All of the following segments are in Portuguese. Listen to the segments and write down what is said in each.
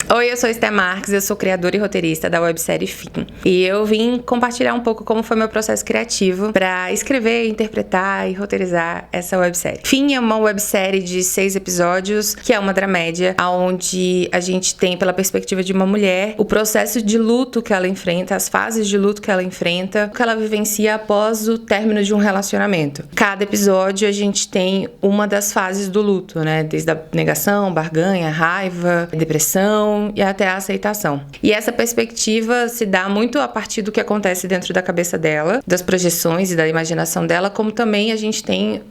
Oi, eu sou Esté Marques, eu sou criadora e roteirista da websérie Fim. E eu vim compartilhar um pouco como foi meu processo criativo para escrever, interpretar e roteirizar essa websérie. Fim é uma websérie de 6 episódios, que é uma dramédia, onde a gente tem, pela perspectiva de uma mulher, o processo de luto que ela enfrenta, as fases de luto que ela enfrenta, o que ela vivencia após o término de um relacionamento. Cada episódio a gente tem uma das fases do luto, né? Desde a negação, barganha, raiva, depressão, e até a aceitação. E essa perspectiva se dá muito a partir do que acontece dentro da cabeça dela, das projeções e da imaginação dela, como também a gente tem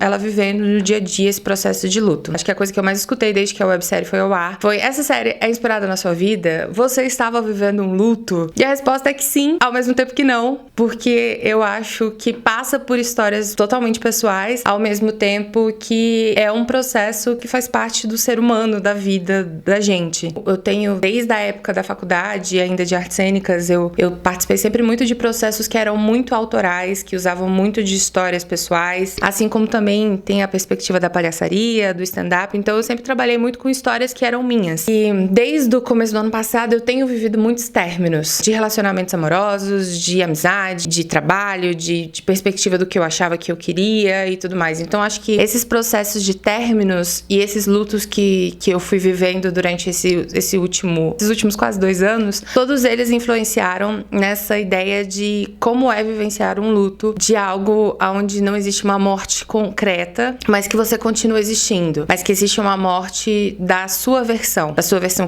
ela vivendo no dia a dia esse processo de luto. Acho que a coisa que eu mais escutei desde que a websérie foi ao ar foi: essa série é inspirada na sua vida? Você estava vivendo um luto? E a resposta é que sim, ao mesmo tempo que não, porque eu acho que passa por histórias totalmente pessoais, ao mesmo tempo que é um processo que faz parte do ser humano, da vida da gente. Eu tenho, desde a época da faculdade, ainda de artes cênicas, eu participei sempre muito de processos que eram muito autorais, que usavam muito de histórias pessoais, assim como também tem a perspectiva da palhaçaria, do stand-up. Então eu sempre trabalhei muito com histórias que eram minhas. E desde o começo do ano passado eu tenho vivido muitos términos de relacionamentos amorosos, de amizade, de trabalho, de perspectiva do que eu achava que eu queria e tudo mais. Então acho que esses processos de términos e esses lutos que eu fui vivendo durante esses últimos quase 2 anos, todos eles influenciaram nessa ideia de como é vivenciar um luto, de algo onde não existe uma morte concreta, mas que você continua existindo, mas que existe uma morte da sua versão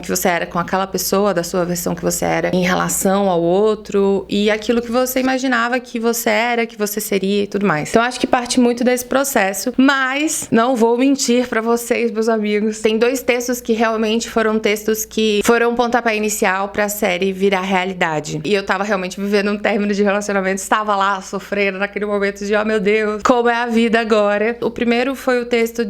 que você era com aquela pessoa, da sua versão que você era em relação ao outro e aquilo que você imaginava que você era, que você seria e tudo mais. Então acho que parte muito desse processo, mas não vou mentir pra vocês, meus amigos. Tem 2 textos que realmente foram textos que foram um pontapé inicial pra série virar realidade. E eu tava realmente vivendo um término de relacionamento, estava lá sofrendo naquele momento de, oh meu Deus, como é a vida agora. O primeiro foi o texto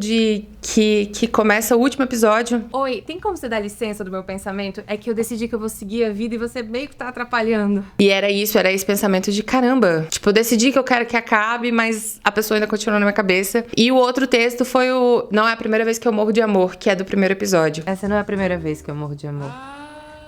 que começa o último episódio. Oi, tem como você dar licença do meu pensamento? É que eu decidi que eu vou seguir a vida e você meio que tá atrapalhando. E era esse pensamento de caramba. Tipo, eu decidi que eu quero que acabe, mas a pessoa ainda continua na minha cabeça. E o outro texto foi Não é a primeira vez que eu morro de amor, que é do primeiro episódio. Essa não é a primeira vez que eu morro de amor.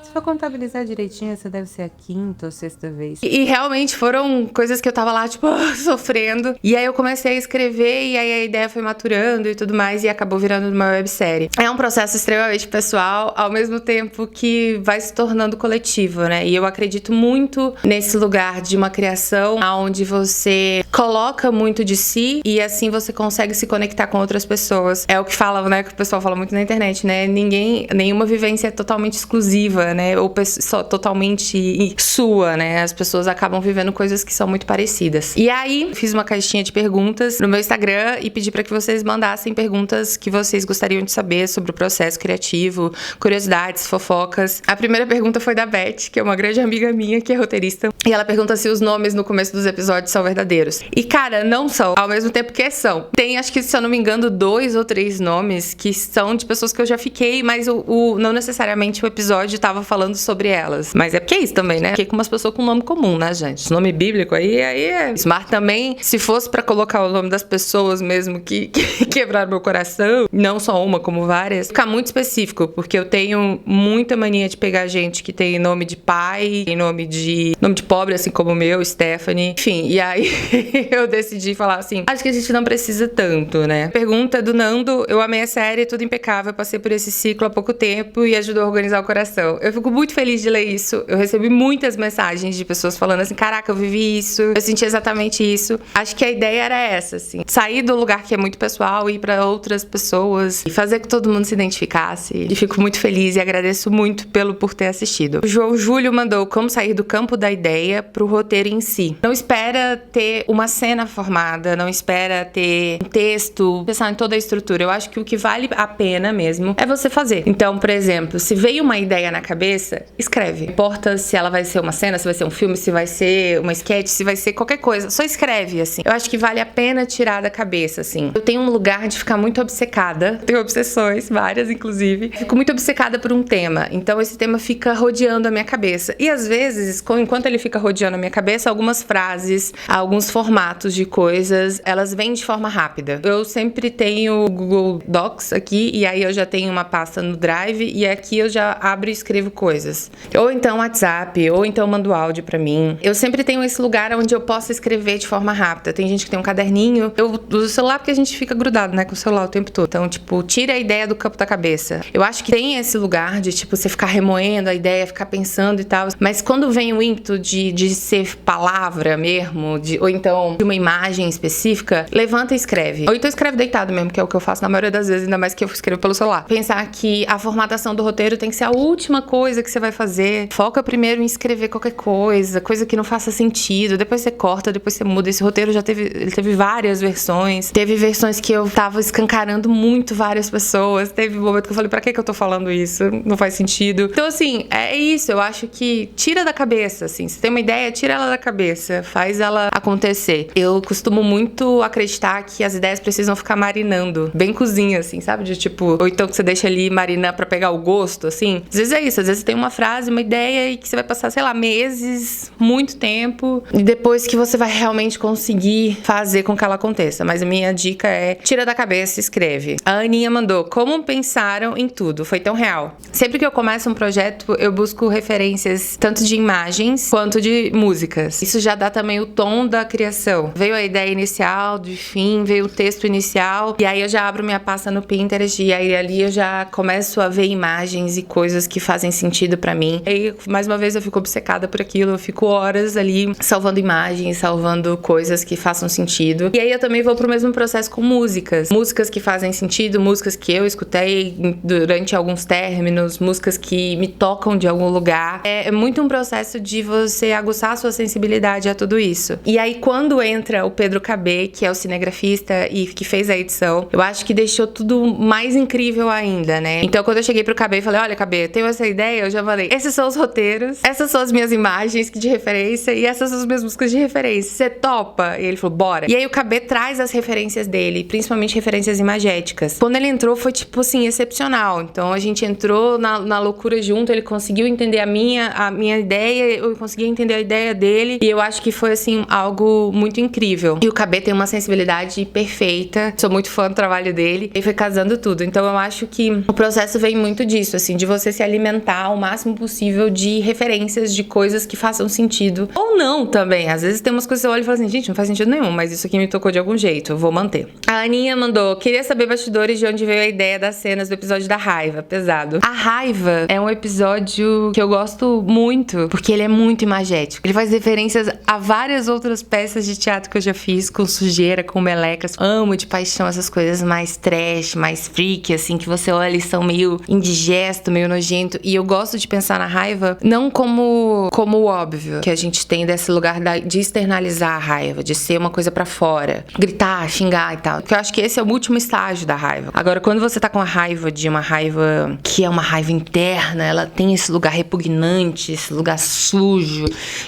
Se for contabilizar direitinho, essa deve ser a 5ª ou 6ª vez. E realmente foram coisas que eu tava lá, tipo, sofrendo. E aí eu comecei a escrever e aí a ideia foi maturando e tudo mais e acabou virando uma websérie. É um processo extremamente pessoal, ao mesmo tempo que vai se tornando coletivo, né? E eu acredito muito nesse lugar de uma criação onde você coloca muito de si e assim você consegue se conectar com outras pessoas. É o que falam, né? Que o pessoal fala muito na internet, né? Nenhuma vivência é totalmente exclusiva, né? Ou só totalmente sua, né? As pessoas acabam vivendo coisas que são muito parecidas. E aí, fiz uma caixinha de perguntas no meu Instagram e pedi pra que vocês mandassem perguntas que vocês gostariam de saber sobre o processo criativo, curiosidades, fofocas. A primeira pergunta foi da Beth, que é uma grande amiga minha, que é roteirista. E ela pergunta se os nomes no começo dos episódios são verdadeiros. E, cara, não são. Ao mesmo tempo que são. Tem, acho que, se eu não me engano, 2 ou 3 nomes que são de pessoas que eu já fiquei, mas não necessariamente o episódio tava falando sobre elas. Mas é porque é isso também, né? Fiquei com umas pessoas com nome comum, né, gente? Nome bíblico aí é isso. Mas também, se fosse pra colocar o nome das pessoas mesmo que quebraram meu coração, não só uma, como várias, ficar muito específico, porque eu tenho muita mania de pegar gente que tem nome de pai, tem nome de pobre, assim como o meu, Stephanie. Enfim, e aí eu decidi falar assim, acho que a gente não precisa tanto, né? Pergunta do Nando: eu amei a série, tudo impecável, passei por esse ciclo há pouco tempo e ajudou a organizar o coração. Eu fico muito feliz de ler isso. Eu recebi muitas mensagens de pessoas falando assim, caraca, eu vivi isso, eu senti exatamente isso. Acho que a ideia era essa, assim, sair do lugar que é muito pessoal e ir pra outras pessoas e fazer que todo mundo se identificasse. E fico muito feliz e agradeço muito por ter assistido. O João Júlio mandou: como sair do campo da ideia pro roteiro em si. Não espera ter uma cena formada, não espera ter um texto, pensar em toda a estrutura. Eu acho que o que vale a pena mesmo é você fazer. Então, por exemplo, se veio uma ideia na cabeça, cabeça, escreve. Não importa se ela vai ser uma cena, se vai ser um filme, se vai ser uma sketch, se vai ser qualquer coisa. Só escreve, assim. Eu acho que vale a pena tirar da cabeça, assim. Eu tenho um lugar de ficar muito obcecada. Tenho obsessões, várias, inclusive. Fico muito obcecada por um tema. Então, esse tema fica rodeando a minha cabeça. E, às vezes, enquanto ele fica rodeando a minha cabeça, algumas frases, alguns formatos de coisas, elas vêm de forma rápida. Eu sempre tenho o Google Docs aqui, e aí eu já tenho uma pasta no Drive, e aqui eu já abro e escrevo coisas. Ou então WhatsApp, ou então mando áudio pra mim. Eu sempre tenho esse lugar onde eu posso escrever de forma rápida. Tem gente que tem um caderninho. Eu uso o celular porque a gente fica grudado, né, com o celular o tempo todo. Então, tipo, tira a ideia do campo da cabeça. Eu acho que tem esse lugar de, tipo, você ficar remoendo a ideia, ficar pensando e tal. Mas quando vem o ímpeto de ser palavra mesmo, ou então de uma imagem específica, levanta e escreve. Ou então escreve deitado mesmo, que é o que eu faço na maioria das vezes, ainda mais que eu escrevo pelo celular. Pensar que a formatação do roteiro tem que ser a última coisa que você vai fazer. Foca primeiro em escrever qualquer coisa que não faça sentido. Depois você corta, depois você muda. Esse roteiro ele teve várias versões. Teve versões que eu tava escancarando muito várias pessoas. Teve um momento que eu falei, pra que eu tô falando isso? Não faz sentido. Então, assim, é isso. Eu acho que tira da cabeça, assim. Se tem uma ideia, tira ela da cabeça. Faz ela acontecer. Eu costumo muito acreditar que as ideias precisam ficar marinando. Bem cozinha, assim, sabe? De tipo, ou então que você deixa ali marinar pra pegar o gosto, assim. Às vezes é isso. Às vezes você tem uma frase, uma ideia e que você vai passar, sei lá, meses, muito tempo. E depois que você vai realmente conseguir fazer com que ela aconteça. Mas a minha dica é, tira da cabeça e escreve. A Aninha mandou, como pensaram em tudo? Foi tão real. Sempre que eu começo um projeto, eu busco referências tanto de imagens quanto de músicas. Isso já dá também o tom da criação. Veio a ideia inicial, de fim, veio o texto inicial, e aí eu já abro minha pasta no Pinterest, e aí ali eu já começo a ver imagens e coisas que fazem sentido pra mim. E aí, mais uma vez, eu fico obcecada por aquilo, eu fico horas ali salvando imagens, salvando coisas que façam sentido. E aí eu também vou pro mesmo processo com músicas. Músicas que fazem sentido, músicas que eu escutei durante alguns términos, músicas que me tocam de algum lugar. É muito um processo de você aguçar a sua sensibilidade a tudo isso. E aí quando entra o Pedro KB, que é o cinegrafista e que fez a edição, eu acho que deixou tudo mais incrível ainda, né? Então quando eu cheguei pro KB e falei, olha KB, tenho essa ideia, eu já falei, esses são os roteiros, essas são as minhas imagens de referência e essas são as minhas músicas de referência. Você topa? E ele falou, bora. E aí o KB traz as referências dele, principalmente referências imagéticas. Quando ele entrou foi tipo assim, excepcional. Então a gente entrou na loucura junto, ele conseguiu entender a minha ideia, eu consegui entender a ideia dele e eu acho que foi assim, algo muito incrível. E o KB tem uma sensibilidade perfeita, sou muito fã do trabalho dele e foi casando tudo. Então eu acho que o processo vem muito disso, assim, de você se alimentar o máximo possível de referências, de coisas que façam sentido. Ou não também. Às vezes tem umas coisas que você olha e fala assim, gente, não faz sentido nenhum, mas isso aqui me tocou de algum jeito, eu vou manter. A Aninha mandou, queria saber bastidores de onde veio a ideia das cenas do episódio da raiva, pesado. A raiva é um episódio que eu gosto muito, porque ele é muito imagético. Ele faz referências a várias outras peças de teatro que eu já fiz, com sujeira, com melecas. Amo de paixão essas coisas mais trash, mais freak, assim, que você olha e são meio indigesto, meio nojento. E eu gosto de pensar na raiva não como o óbvio que a gente tem desse lugar de externalizar a raiva, de ser uma coisa pra fora, gritar, xingar e tal. Porque eu acho que esse é o último estágio da raiva. Agora, quando você tá com a raiva de uma raiva que é uma raiva interna, ela tem esse lugar repugnante, esse lugar sujo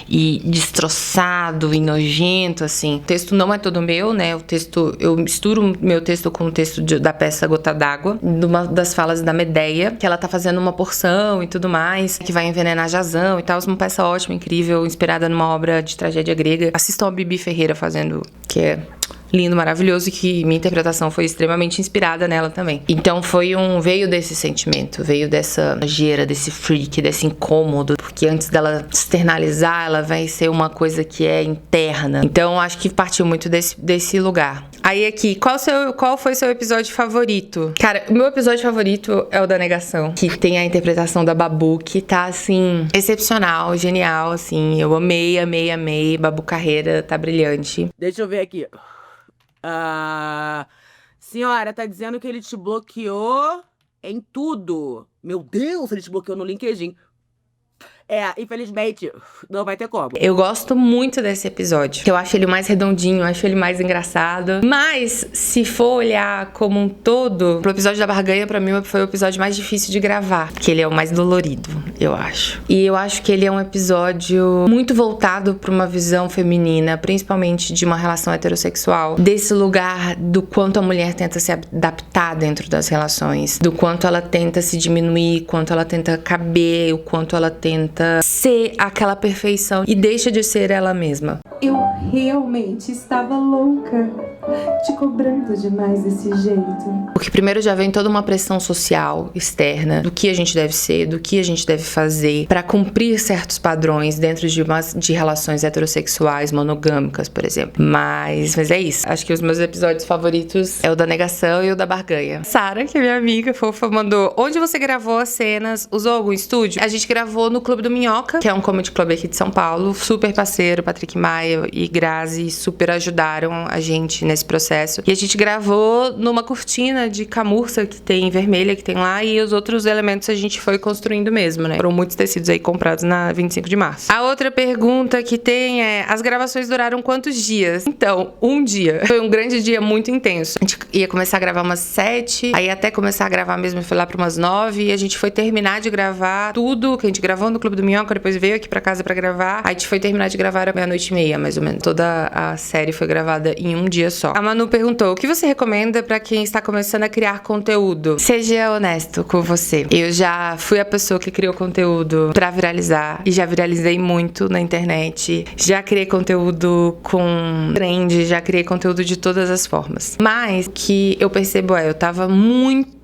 e destroçado e nojento, assim. O texto não é todo meu, né? O texto, eu misturo meu texto com o texto da peça Gota d'Água, de uma das falas da Medeia, que ela tá fazendo uma porção e tudo mais, que vai envenenar Jazão e tal. Uma peça ótima, incrível, inspirada numa obra de tragédia grega. Assistam a Bibi Ferreira fazendo, que é lindo, maravilhoso, e que minha interpretação foi extremamente inspirada nela também. Então veio desse sentimento, veio dessa nojeira, desse freak, desse incômodo, porque antes dela externalizar, ela vai ser uma coisa que é interna. Então acho que partiu muito desse lugar. Aí aqui, qual foi seu episódio favorito? Cara, o meu episódio favorito é o da negação, que tem a interpretação da Babu, que tá, assim, excepcional, genial, assim. Eu amei, amei, amei. Babu Carreira tá brilhante. Deixa eu ver aqui. Senhora, tá dizendo que ele te bloqueou em tudo. Meu Deus, ele te bloqueou no LinkedIn. Infelizmente, não vai ter como. Eu gosto muito desse episódio. Eu acho ele mais redondinho, eu acho ele mais engraçado. Mas, se for olhar como um todo, o episódio da barganha, pra mim, foi o episódio mais difícil de gravar. Porque ele é o mais dolorido, eu acho. E eu acho que ele é um episódio muito voltado pra uma visão feminina, principalmente de uma relação heterossexual. Desse lugar do quanto a mulher tenta se adaptar dentro das relações. Do quanto ela tenta se diminuir, quanto ela tenta caber, o quanto ela tenta ser aquela perfeição e deixa de ser ela mesma. Eu realmente estava louca, te cobrando demais desse jeito. Porque primeiro já vem toda uma pressão social externa do que a gente deve ser, do que a gente deve fazer pra cumprir certos padrões dentro de relações heterossexuais monogâmicas, por exemplo. Mas é isso. Acho que os meus episódios favoritos é o da negação e o da barganha. Sara, que é minha amiga fofa, mandou: onde você gravou as cenas? Usou algum estúdio? A gente gravou no Clube do Minhoca, que é um comedy club aqui de São Paulo. Super parceiro, Patrick Maia e Grazi super ajudaram a gente nesse processo. E a gente gravou numa cortina de camurça que tem vermelha, que tem lá, e os outros elementos a gente foi construindo mesmo, né? Foram muitos tecidos aí comprados na 25 de março. A outra pergunta que tem é: as gravações duraram quantos dias? Então, um dia. Foi um grande dia muito intenso. A gente ia começar a gravar umas 7, aí até começar a gravar mesmo foi lá para umas 9, e a gente foi terminar de gravar tudo que a gente gravou no Clube do Minhoca, depois veio aqui pra casa pra gravar. Aí a gente foi terminar de gravar à meia-noite e meia, mais ou menos. Toda a série foi gravada em um dia só. A Manu perguntou: o que você recomenda pra quem está começando a criar conteúdo? Seja honesto com você. Eu já fui a pessoa que criou conteúdo pra viralizar, e já viralizei muito na internet. Já criei conteúdo com trend, já criei conteúdo de todas as formas. Mas o que eu percebo eu tava muito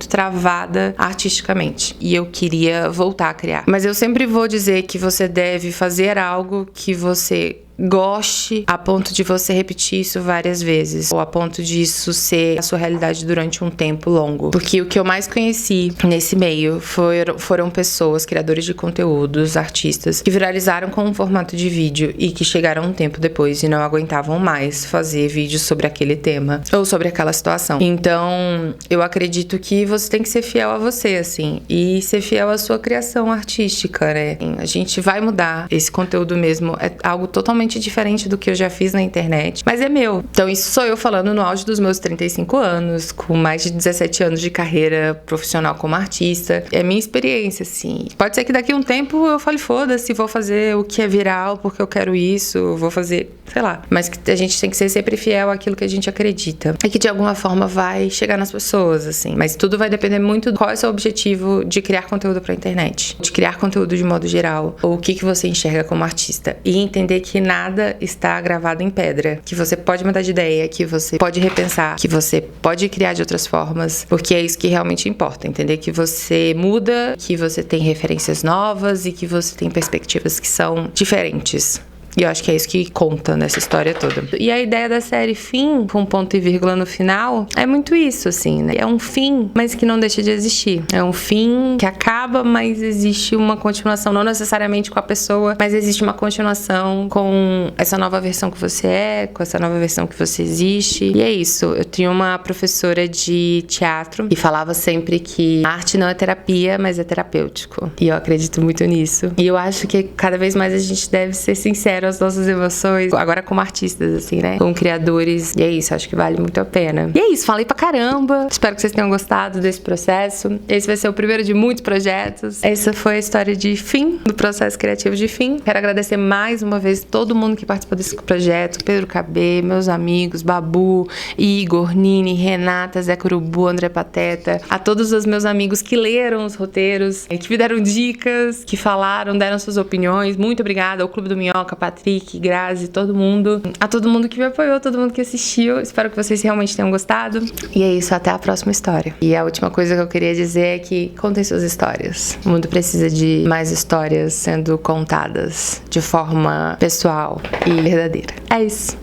travada artisticamente. E eu queria voltar a criar. Mas eu sempre vou dizer que você deve fazer algo que você goste a ponto de você repetir isso várias vezes, ou a ponto disso ser a sua realidade durante um tempo longo. Porque o que eu mais conheci nesse meio foram pessoas, criadores de conteúdos, artistas, que viralizaram com um formato de vídeo e que chegaram um tempo depois e não aguentavam mais fazer vídeos sobre aquele tema ou sobre aquela situação. Então, eu acredito que você tem que ser fiel a você, assim, e ser fiel à sua criação artística, né? A gente vai mudar. Esse conteúdo mesmo é algo totalmente diferente do que eu já fiz na internet, mas é meu. Então isso sou eu falando no auge dos meus 35 anos, com mais de 17 anos de carreira profissional como artista. É minha experiência, assim. Pode ser que daqui a um tempo eu fale, foda-se, vou fazer o que é viral porque eu quero isso, vou fazer, sei lá. Mas que a gente tem que ser sempre fiel àquilo que a gente acredita. E que de alguma forma vai chegar nas pessoas, assim. Mas tudo vai depender muito do qual é o seu objetivo de criar conteúdo pra internet. De criar conteúdo de modo geral. Ou o que você enxerga como artista. E entender que nada está gravado em pedra, que você pode mudar de ideia, que você pode repensar, que você pode criar de outras formas, porque é isso que realmente importa, entender que você muda, que você tem referências novas e que você tem perspectivas que são diferentes. E eu acho que é isso que conta nessa história toda. E a ideia da série Fim, com ponto e vírgula no final, é muito isso, assim, né? É um fim, mas que não deixa de existir. É um fim que acaba, mas existe uma continuação, não necessariamente com a pessoa, mas existe uma continuação com essa nova versão que você é, com essa nova versão que você existe. E é isso. Eu tinha uma professora de teatro que falava sempre que a arte não é terapia, mas é terapêutico. E eu acredito muito nisso. E eu acho que cada vez mais a gente deve ser sincero as nossas emoções, agora como artistas, assim, né? Como criadores. E é isso, acho que vale muito a pena. E é isso, falei pra caramba. Espero que vocês tenham gostado desse processo. Esse vai ser o primeiro de muitos projetos. Essa foi a história de Fim, do processo criativo de Fim. Quero agradecer mais uma vez todo mundo que participou desse projeto. Pedro Cabê, meus amigos, Babu, Igor, Nini, Renata, Zé Curubu, André Pateta. A todos os meus amigos que leram os roteiros, que me deram dicas, que falaram, deram suas opiniões. Muito obrigada ao Clube do Minhoca, Patrick, Grazi, todo mundo. A todo mundo que me apoiou, todo mundo que assistiu. Espero que vocês realmente tenham gostado. E é isso, até a próxima história. E a última coisa que eu queria dizer é que contem suas histórias. O mundo precisa de mais histórias sendo contadas de forma pessoal e verdadeira. É isso.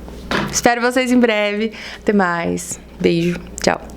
Espero vocês em breve. Até mais. Beijo. Tchau.